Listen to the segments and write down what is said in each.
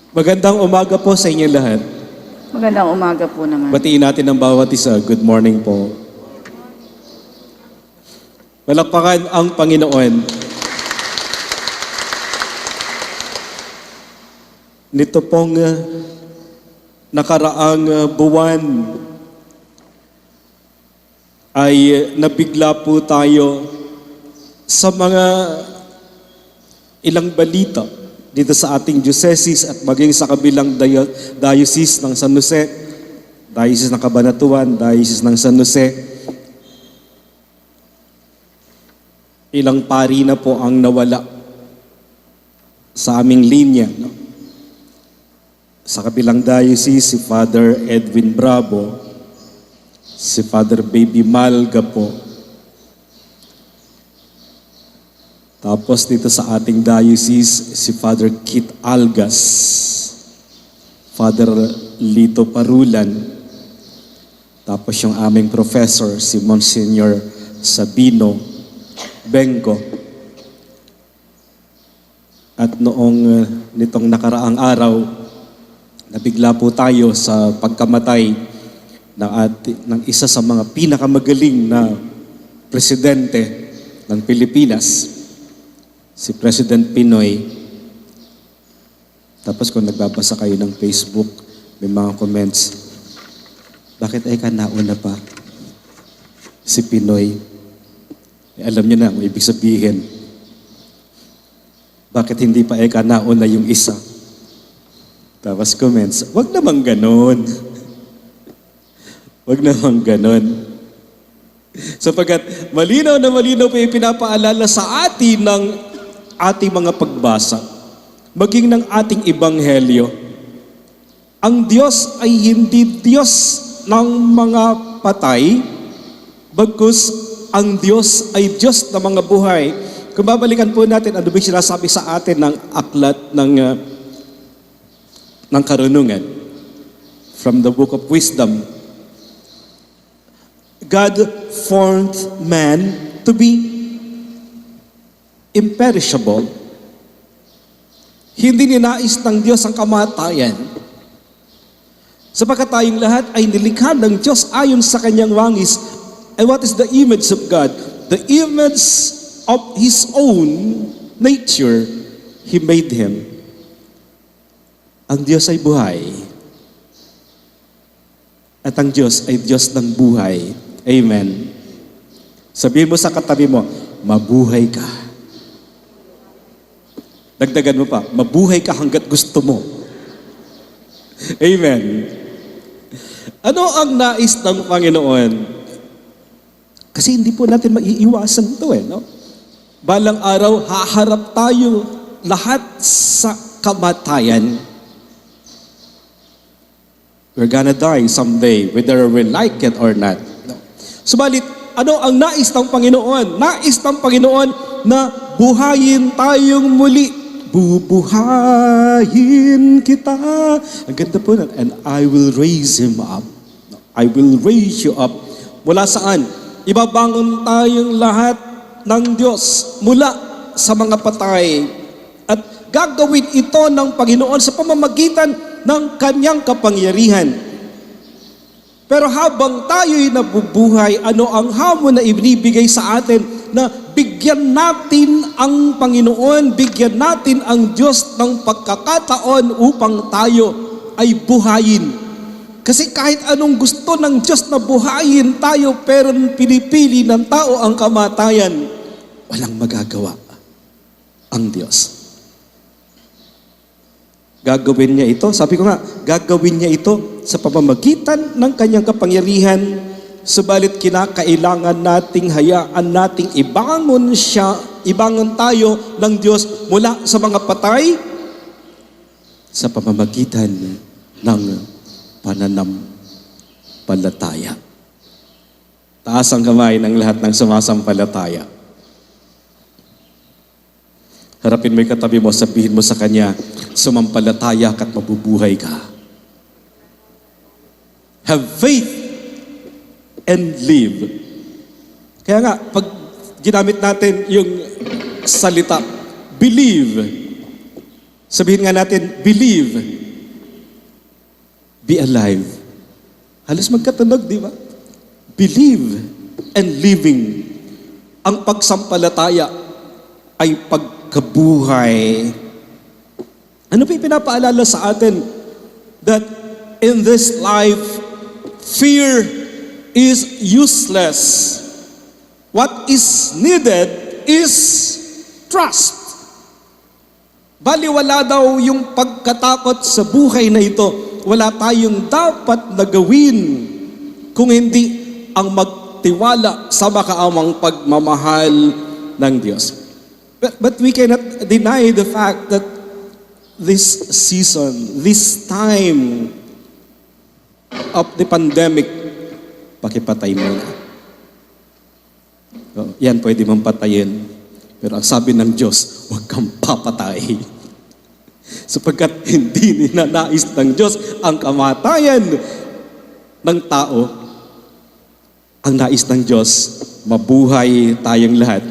Magandang umaga po sa inyo lahat. Magandang umaga po naman. Batiin natin ang bawat isa. Good morning po. Palakpakan ang Panginoon. Nito pong nakaraang buwan ay nabigla po tayo sa mga ilang balita dito sa ating diocese at maging sa kabilang diocese ng San Jose, diocese ng Cabanatuan, diocese ng San Jose. Ilang pari na po ang nawala sa aming linya. No? Sa kabilang diocese, si Father Edwin Bravo, si Father Baby Malga po. Tapos dito sa ating diocese, si Father Kit Algas, Father Lito Parulan, tapos yung aming professor, si Monsignor Sabino Bengo. At noong nitong nakaraang araw, nabigla po tayo sa pagkamatay ng isa sa mga pinakamagaling na presidente ng Pilipinas, si President Pinoy. Tapos kung nagbabasa kayo ng Facebook, may mga comments, bakit ay ka nauna pa? Si Pinoy. Alam niyo na ang ibig sabihin. Bakit hindi pa ay ka nauna yung isa? Tapos comments, wag namang ganon. Wag namang ganon. Sapagkat malinaw na malinaw pa ipinapaalala sa atin ng ating mga pagbasa, maging ng ating ebanghelyo. Ang Diyos ay hindi Diyos ng mga patay, bagkus ang Diyos ay Diyos ng mga buhay. Kung babalikan po natin, ano ba sinasabi sa atin ng aklat ng karunungan? From the Book of Wisdom. God formed man to be imperishable. Hindi ninais ng Diyos ang kamatayan. Sapagkat tayong lahat ay nilikha ng Diyos ayon sa kanyang wangis. And what is the image of God? The image of His own nature, He made Him. Ang Diyos ay buhay. At ang Diyos ay Diyos ng buhay. Amen. Sabihin mo sa katabi mo, mabuhay ka. Dagdagan mo pa, mabuhay ka hanggat gusto mo. Amen. Ano ang nais ng Panginoon? Kasi hindi po natin maiiwasan ito no? Balang araw, haharap tayo lahat sa kamatayan. We're gonna die someday, whether we like it or not. No? Subalit, ano ang nais ng Panginoon? Nais ng Panginoon na buhayin tayong muli. Bubuhayin kita. Ang ganda po na. And I will raise him up. I will raise you up. Mula saan? Ibabangon tayong lahat ng Diyos mula sa mga patay. At gagawin ito ng Panginoon sa pamamagitan ng kanyang kapangyarihan. Pero habang tayo'y nabubuhay, ano ang hamon na ibinibigay sa atin na bigyan natin ang Panginoon, bigyan natin ang Diyos ng pagkakataon upang tayo ay buhayin. Kasi kahit anong gusto ng Diyos na buhayin tayo, pero pinipili ng tao ang kamatayan, walang magagawa ang Diyos. Gagawin niya ito, sabi ko nga, gagawin niya ito sa pamamagitan ng kanyang kapangyarihan. Subalit kinakailangan nating hayaan nating ibangon tayo ng Diyos mula sa mga patay sa pamamagitan ng pananampalataya. Taas ang kamay ng lahat ng sumasampalataya. Harapin mo yung katabi mo, sabihin mo sa kanya, sumampalataya ka't mabubuhay ka. Have faith and live. Kaya nga, pag ginamit natin yung salita, believe. Sabihin nga natin, believe. be alive. Halos magkatunog, di ba? Believe and living. Ang pagsampalataya ay pagkabuhay. Ano pa yung pinapaalala sa atin? That in this life, fear is useless. What is needed is trust. Baliwala daw yung pagkatakot sa buhay na ito. Wala tayong dapat na gawin kung hindi ang magtiwala sa makaamang pagmamahal ng Diyos. But we cannot deny the fact that this season, this time of the pandemic, pakipatay mo na. Yan pwede mong patayin. Pero ang sabi ng Diyos, huwag kang papatay. Sapagkat hindi ninanais ng Diyos ang kamatayan ng tao. Ang nais ng Diyos, mabuhay tayong lahat.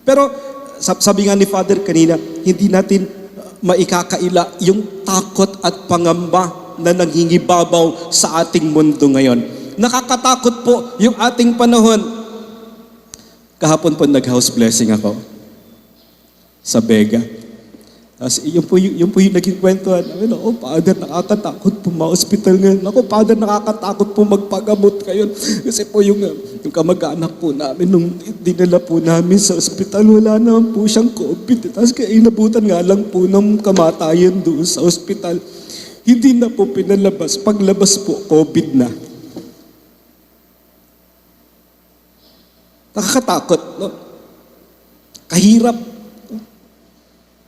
Pero sabi nga ni Father kanina, hindi natin maikakaila yung takot at pangamba na nangingibabaw sa ating mundo ngayon. Nakakatakot po yung ating panahon. Kahapon po nag-house blessing ako sa Vega. Yun po yung naging kwentuhan namin. Oh, Father, nakakatakot po ma-hospital ngayon. Ako, Father, nakakatakot po magpagamot kayo. Kasi po yung kamag-anak po namin, nung dinala po namin sa hospital, wala naman po siyang COVID. Tapos kaya inabutan nga lang po ng kamatayan doon sa hospital. Hindi na po pinalabas. Paglabas po, COVID na. Nakakatakot, no? Kahirap.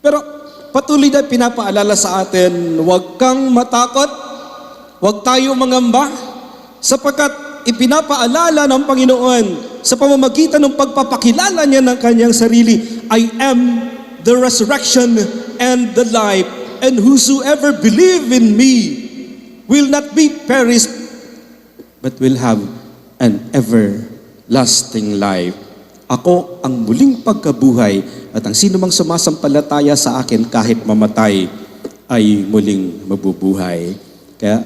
Pero patuloy na pinapaalala sa atin, huwag kang matakot, huwag tayo mangamba, sapagkat ipinapaalala ng Panginoon sa pamamagitan ng pagpapakilala niya ng kanyang sarili, I am the resurrection and the life, and whosoever believe in me will not be perished, but will have an everlasting life. Ako ang muling pagkabuhay, at ang sino mang sumasampalataya sa akin kahit mamatay ay muling mabubuhay. Kaya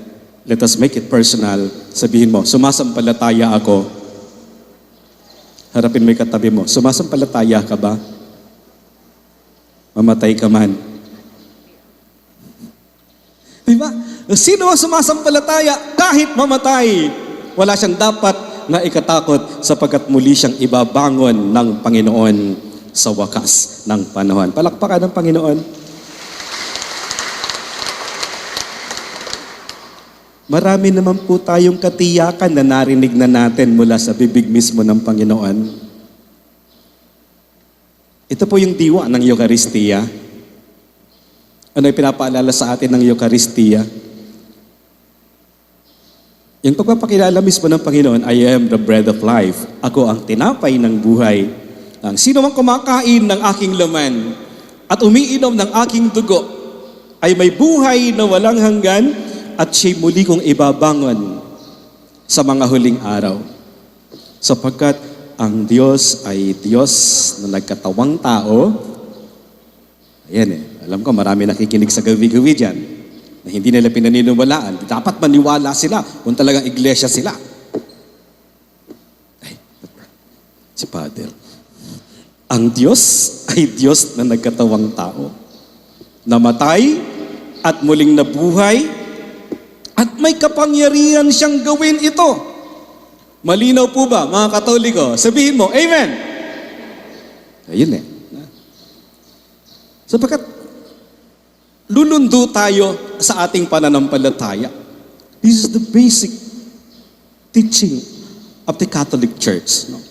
let us make it personal. Sabihin mo, sumasampalataya ako. Harapin mo yung katabi mo, sumasampalataya ka ba? Mamatay ka man. Diba? Sino ang sumasampalataya kahit mamatay? Wala siyang dapat na ikatakot sapagkat muli siyang ibabangon ng Panginoon sa wakas ng panahon. Palakpakan ng Panginoon. Marami naman po tayong katiyakan na narinig na natin mula sa bibig mismo ng Panginoon. Ito po yung diwa ng Eucharistia. Ano yung pinapaalala sa atin ng Eucharistia? Yung pagpapakilala mismo ng Panginoon, I am the bread of life. Ako ang tinapay ng buhay. Ang sino mang kumakain ng aking laman at umiinom ng aking dugo ay may buhay na walang hanggan at siya'y muli kong ibabangon sa mga huling araw. Sapagkat ang Diyos ay Diyos na nagkatawang tao. Ayan alam ko marami nakikinig sa gawi-gawi dyan na hindi nila pinaniniwalaan. Dapat maniwala sila kung talagang iglesia sila. Ay, si Father. Ang Diyos ay Diyos na nagkatawang tao. Namatay at muling nabuhay at may kapangyarihan siyang gawin ito. Malinaw po ba, mga Katoliko? Sabihin mo, Amen! Ayun Sapagkat lulundo tayo sa ating pananampalataya. This is the basic teaching of the Catholic Church. No?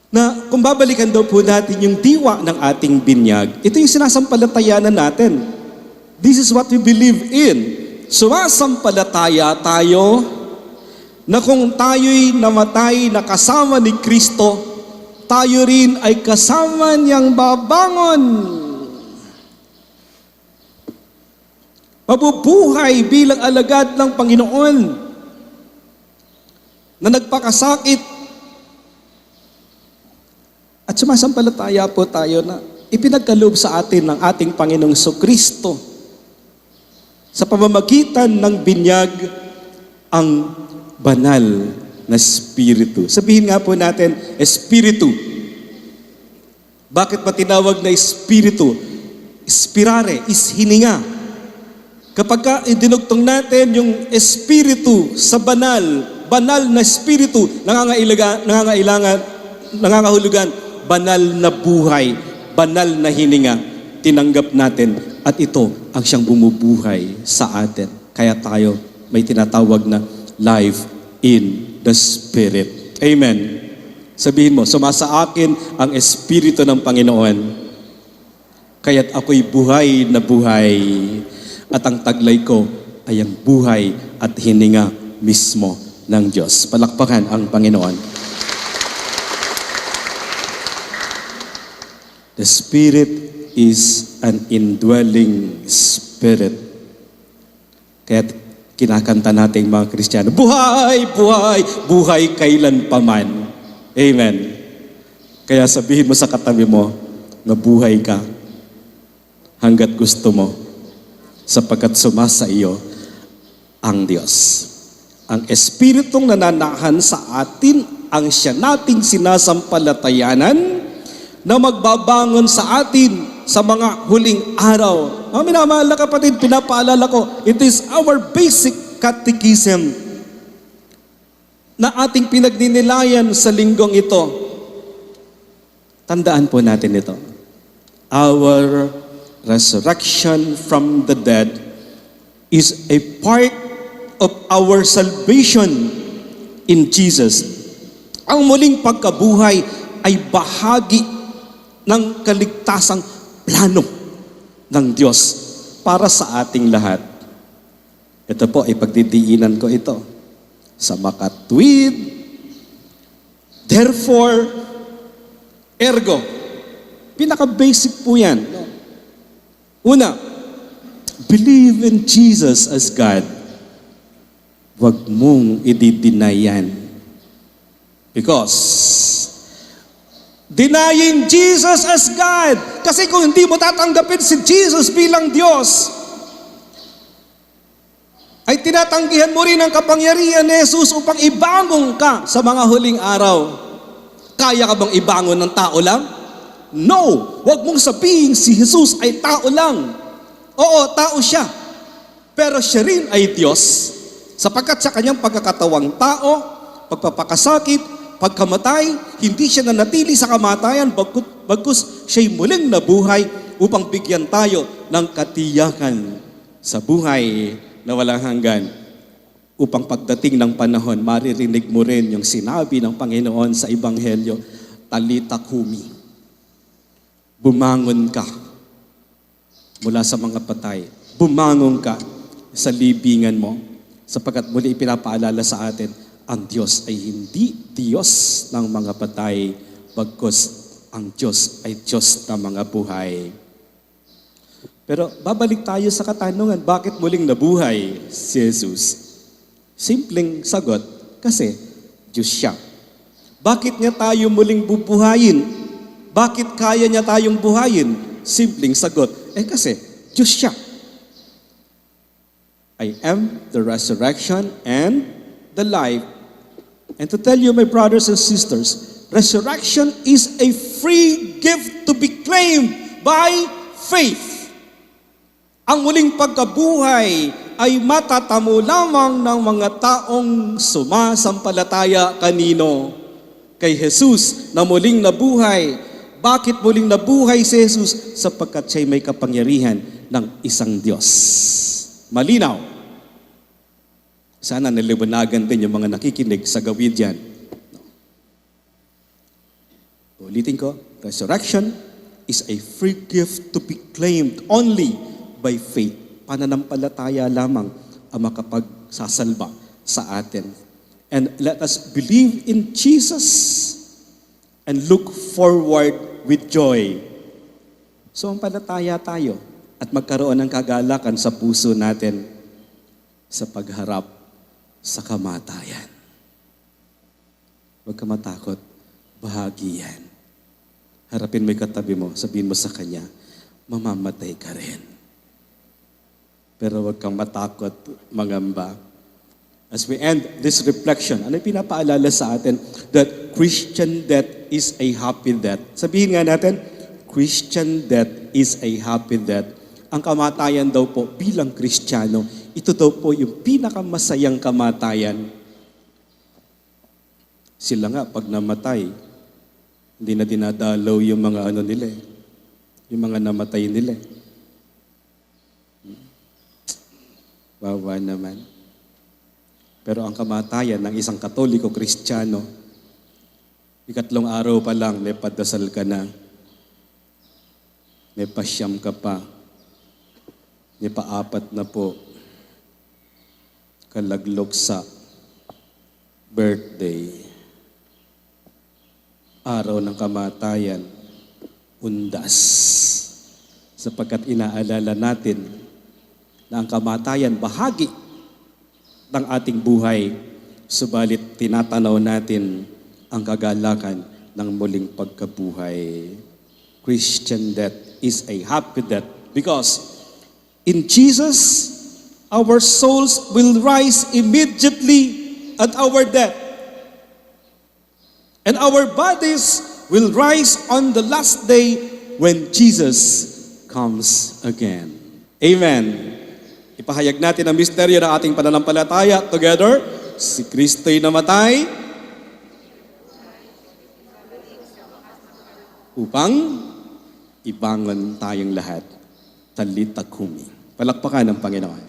Na kung babalikan daw po natin yung diwa ng ating binyag, ito yung sinasampalatayanan natin. This is what we believe in. Sumasampalataya tayo na kung tayo'y namatay na kasama ni Kristo, tayo rin ay kasama niyang babangon. Mabubuhay bilang alagad ng Panginoon na nagpakasakit. At sumasampalataya po tayo na ipinagkaloob sa atin ng ating Panginoong Kristo sa pamamagitan ng binyag ang banal na Espiritu. Sabihin nga po natin, Espiritu. Bakit ba tinawag na Espiritu? Inspirare is hininga. Kapag ka idinugtong natin yung Espiritu sa banal na Espiritu, nangangahulugan, banal na buhay, banal na hininga, tinanggap natin at ito ang siyang bumubuhay sa atin. Kaya tayo may tinatawag na life in the Spirit. Amen. Sabihin mo, sumasa akin ang Espiritu ng Panginoon, kaya't ako'y buhay na buhay, at ang taglay ko ay ang buhay at hininga mismo ng Diyos. Palakpakan ang Panginoon. The Spirit is an indwelling Spirit. Kaya kinakanta natin mga Kristiyano, buhay, buhay, buhay kailanpaman. Amen. Kaya sabihin mo sa katabi mo, na buhay ka hanggat gusto mo, sapagkat sumasa iyo ang Diyos. Ang Espiritong nananahan sa atin, ang siya nating sinasampalatayanan, na magbabangon sa atin sa mga huling araw. Mga minamahal na kapatid, pinapaalala ko, it is our basic catechism na ating pinagninilayan sa linggong ito. Tandaan po natin ito. Our resurrection from the dead is a part of our salvation in Jesus. Ang muling pagkabuhay ay bahagi ng kaligtasang plano ng Diyos para sa ating lahat. Ito po ay pagdidiinan ko ito. Sa makatwid, therefore, ergo. Pinaka-basic po yan. Una, believe in Jesus as God. Huwag mong i-deny yan. Because denying Jesus as God. Kasi kung hindi mo tatanggapin si Jesus bilang Diyos, ay tinatanggihan mo rin ang kapangyarihan ni Jesus upang ibangon ka sa mga huling araw. Kaya ka bang ibangon ng tao lang? No! Huwag mong sabihin si Jesus ay tao lang. Oo, tao siya. Pero siya rin ay Diyos. Sapagkat sa kanyang pagkakatawang tao, pagpapakasakit, pagkamatay, hindi siya nanatili sa kamatayan, bagkus siya'y muling nabuhay upang bigyan tayo ng katiyakan sa buhay na walang hanggan. Upang pagdating ng panahon, maririnig mo rin yung sinabi ng Panginoon sa Ebanghelyo, Talita Kumi, bumangon ka mula sa mga patay. Bumangon ka sa libingan mo, sapagkat muli ipinapaalala sa atin, ang Diyos ay hindi Diyos ng mga patay, bagkus ang Diyos ay Diyos ng mga buhay. Pero babalik tayo sa katanungan, bakit muling nabuhay si Jesus? Simpleng sagot, kasi Diyos siya. Bakit niya tayo muling bubuhayin? Bakit kaya niya tayong buhayin? Simpleng sagot, kasi Diyos siya. I am the resurrection and the life. And to tell you, my brothers and sisters, resurrection is a free gift to be claimed by faith. Ang muling pagkabuhay ay matatamo lamang ng mga taong sumasampalataya kanino? Kay Jesus na muling nabuhay. Bakit muling nabuhay si Jesus? Sapagkat siya'y may kapangyarihan ng isang Diyos. Malinaw. Sana naliwanagan din yung mga nakikinig sa gawin dyan. Ulitin ko, resurrection is a free gift to be claimed only by faith. Pananampalataya lamang ang makapagsasalba sa atin. And let us believe in Jesus and look forward with joy. So, palataya tayo at magkaroon ng kagalakan sa puso natin sa pagharap sa kamatayan. Huwag ka matakot, bahagi yan. Harapin mo yung katabi mo, sabihin mo sa kanya, mamamatay ka rin. Pero huwag kang matakot, mangamba. As we end this reflection, ano yung pinapaalala sa atin? That Christian death is a happy death. Sabihin nga natin, Christian death is a happy death. Ang kamatayan daw po bilang Kristiyano, ito daw po yung pinakamasayang kamatayan. Sila nga, pag namatay, hindi na dinadalaw yung mga ano nila eh. Yung mga namatay nila eh. Wawa naman. Pero ang kamatayan ng isang Katoliko Kristiyano, ikatlong araw pa lang, may padasal ka na. May pasyam ka pa. May paapat na po. Kalaglok sa birthday. Araw ng kamatayan, undas. Sapagkat inaalala natin na ang kamatayan bahagi ng ating buhay, subalit tinatanaw natin ang kagalakan ng muling pagkabuhay. Christian death is a happy death because in Jesus, our souls will rise immediately at our death. And our bodies will rise on the last day when Jesus comes again. Amen. Ipahayag natin ang misteryo ng ating pananampalataya together. Si Kristo'y namatay upang ibangon tayong lahat. Talita kumi. Palakpakan ng Panginoon.